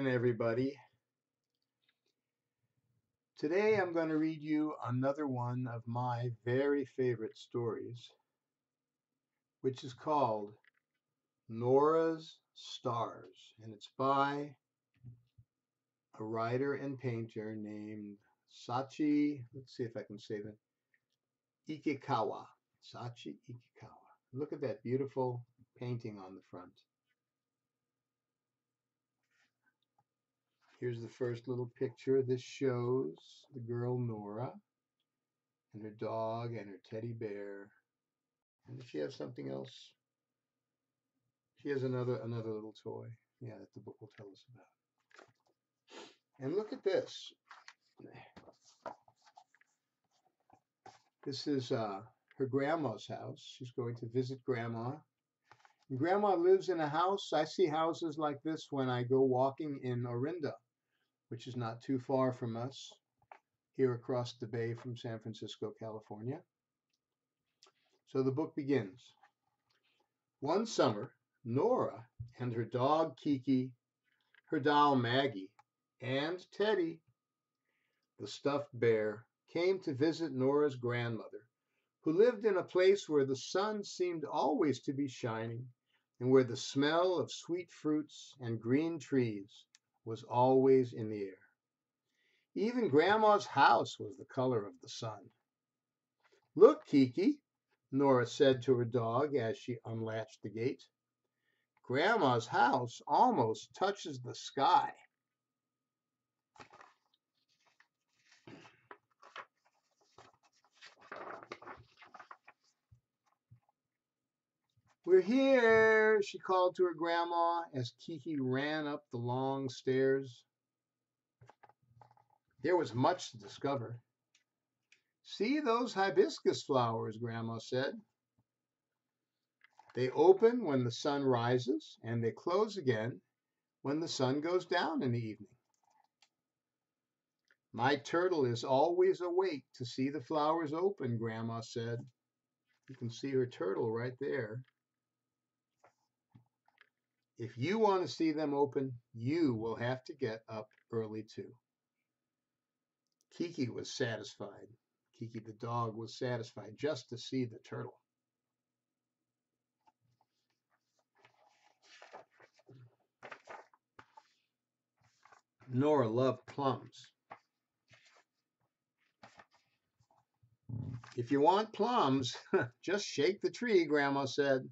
again, everybody. Today I'm going to read you another one of my very favorite stories, which is called NORA'S Stars, and it's by a writer and painter named Sachi. Let's see if I can say that. Ichikawa. Sachi Ichikawa. Look at that beautiful painting on the front. Here's the first little picture. This shows the girl Nora and her dog and her teddy bear. And does she have something else? She has another little toy. Yeah, that the book will tell us about. And look at this. This is her grandma's house. She's going to visit grandma. And grandma lives in a house. I see houses like this when I go walking in Orinda, which is not too far from us, here across the bay from San Francisco, California. So the book begins. One summer, Nora and her dog Kiki, her doll Maggie, and Teddy, the stuffed bear, came to visit Nora's grandmother, who lived in a place where the sun seemed always to be shining and where the smell of sweet fruits and green trees was always in the air. Even Grandma's house was the color of the sun. "Look, Kiki," Nora said to her dog as she unlatched the gate. "Grandma's house almost touches the sky." "We're here," she called to her grandma as Kiki ran up the long stairs. There was much to discover. "See those hibiscus flowers," Grandma said. "They open when the sun rises, and they close again when the sun goes down in the evening." "My turtle is always awake to see the flowers open," Grandma said. You can see her turtle right there. "If you want to see them open, you will have to get up early too." Kiki was satisfied. Kiki the dog was satisfied just to see the turtle. Nora loved plums. "If you want plums, just shake the tree," Grandma said.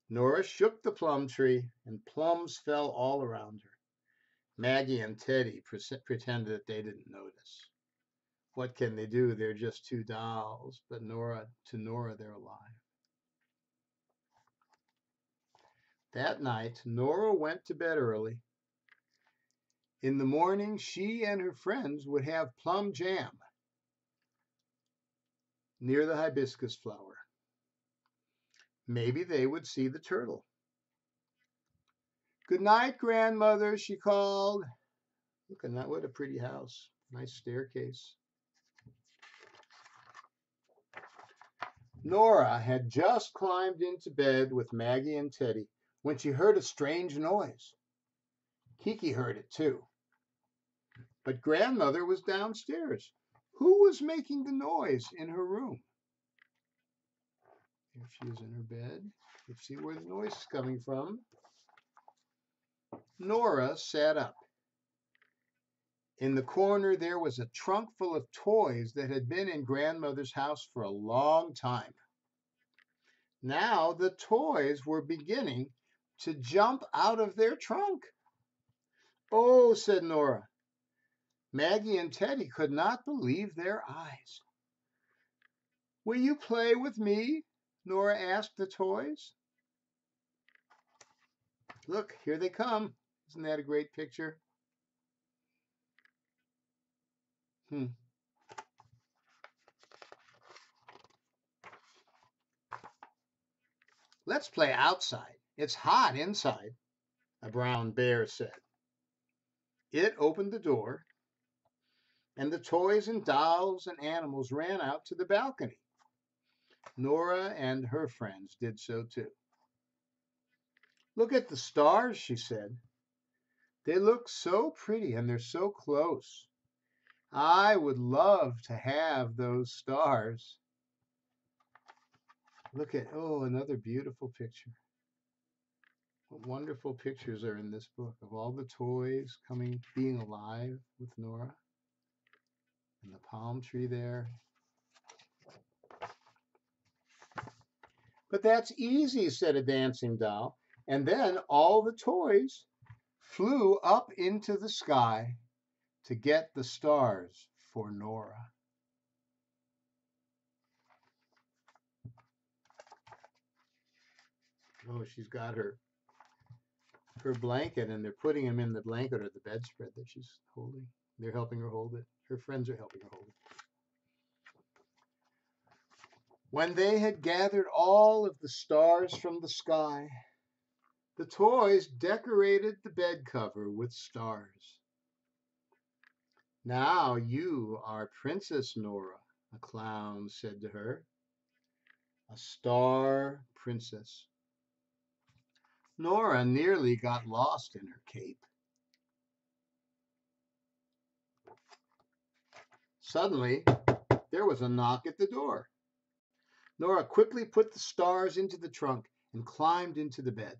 Nora shook the plum tree, and plums fell all around her. Maggie and Teddy pretended that they didn't notice. What can they do? They're just two dolls, but to Nora, they're alive. That night, Nora went to bed early. In the morning, she and her friends would have plum jam near the hibiscus flower. Maybe they would see the turtle. "Good night, grandmother," she called. Look at that, what a pretty house. Nice staircase. Nora had just climbed into bed with Maggie and Teddy when she heard a strange noise. Kiki heard it too. But grandmother was downstairs. Who was making the noise in her room? Here she is in her bed. Let's see where the noise is coming from. Nora sat up. In the corner there was a trunk full of toys that had been in grandmother's house for a long time. Now the toys were beginning to jump out of their trunk. "Oh," said Nora. Maggie and Teddy could not believe their eyes. "Will you play with me?" Nora asked the toys. Look, here they come. Isn't that a great picture? "Let's play outside. It's hot inside," a brown bear said. It opened the door, and the toys and dolls and animals ran out to the balcony. Nora and her friends did so too. "Look at the stars," she said. They look so pretty and they're so close. I would love to have those stars. Look at, oh, another beautiful picture. What wonderful pictures are in this book of all the toys being alive with Nora and the palm tree there. But that's easy, said a dancing doll. And then all the toys flew up into the sky to get the stars for Nora. Oh, she's got her blanket, and they're putting him in the blanket or the bedspread that she's holding. They're helping her hold it. Her friends are helping her hold it. When they had gathered all of the stars from the sky, the toys decorated the bed cover with stars. Now you are Princess Nora, a clown said to her. A star princess. Nora nearly got lost in her cape. Suddenly, there was a knock at the door. Nora quickly put the stars into the trunk and climbed into the bed.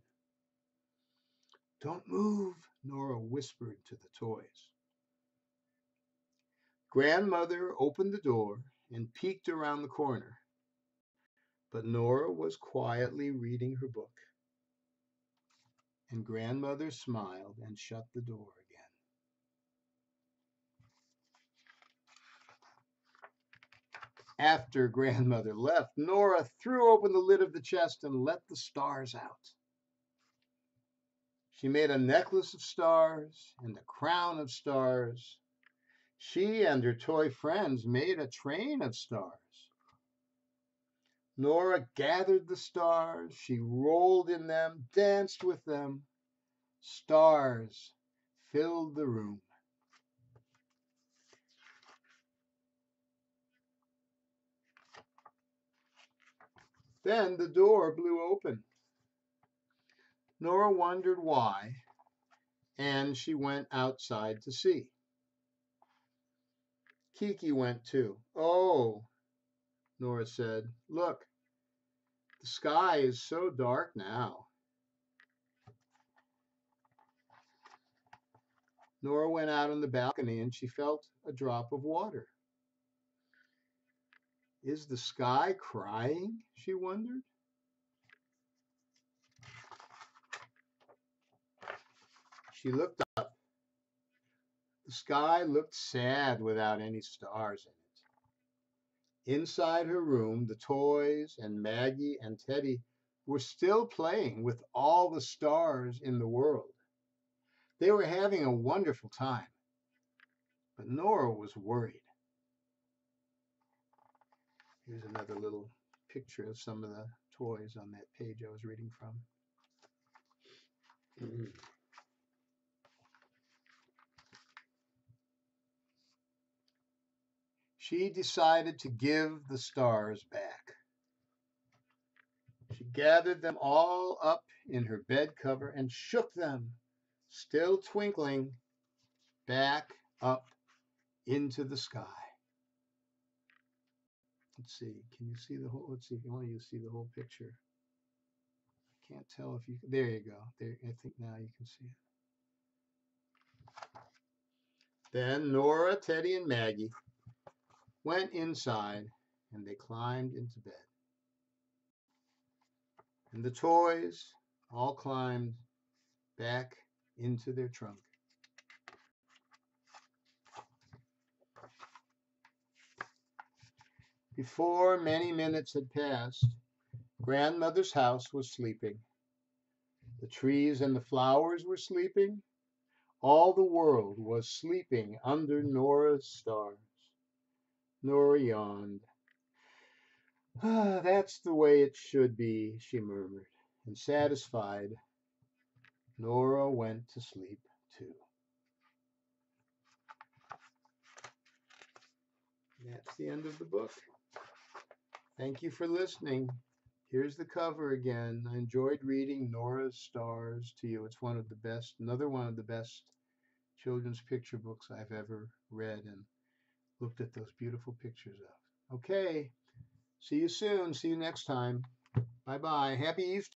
Don't move, Nora whispered to the toys. Grandmother opened the door and peeked around the corner, but Nora was quietly reading her book. And Grandmother smiled and shut the door again. After Grandmother left, Nora threw open the lid of the chest and let the stars out. She made a necklace of stars and a crown of stars. She and her toy friends made a train of stars. Nora gathered the stars. She rolled in them, danced with them. Stars filled the room. Then the door blew open. Nora wondered why, and she went outside to see. Kiki went too. Oh, Nora said, look, the sky is so dark now. Nora went out on the balcony and she felt a drop of water. Is the sky crying? She wondered. She looked up. The sky looked sad without any stars in it. Inside her room, the toys and Maggie and Teddy were still playing with all the stars in the world. They were having a wonderful time, but Nora was worried. Here's another little picture of some of the toys on that page I was reading from. She decided to give the stars back. She gathered them all up in her bed cover and shook them, still twinkling, back up into the sky. Let's see, can you see the whole, let's see if you want to see the whole picture. I can't tell if you, there you go. There, I think now you can see it. Then Nora, Teddy, and Maggie went inside and they climbed into bed. And the toys all climbed back into their trunk. Before many minutes had passed, Grandmother's house was sleeping. The trees and the flowers were sleeping. All the world was sleeping under Nora's stars. Nora yawned. Ah, that's the way it should be, she murmured, and satisfied, Nora went to sleep too. That's the end of the book. Thank you for listening. Here's the cover again. I enjoyed reading Nora's Stars to you. It's one of the best, another one of the best children's picture books I've ever read and looked at those beautiful pictures of. Okay, see you soon. See you next time. Bye-bye. Happy Easter.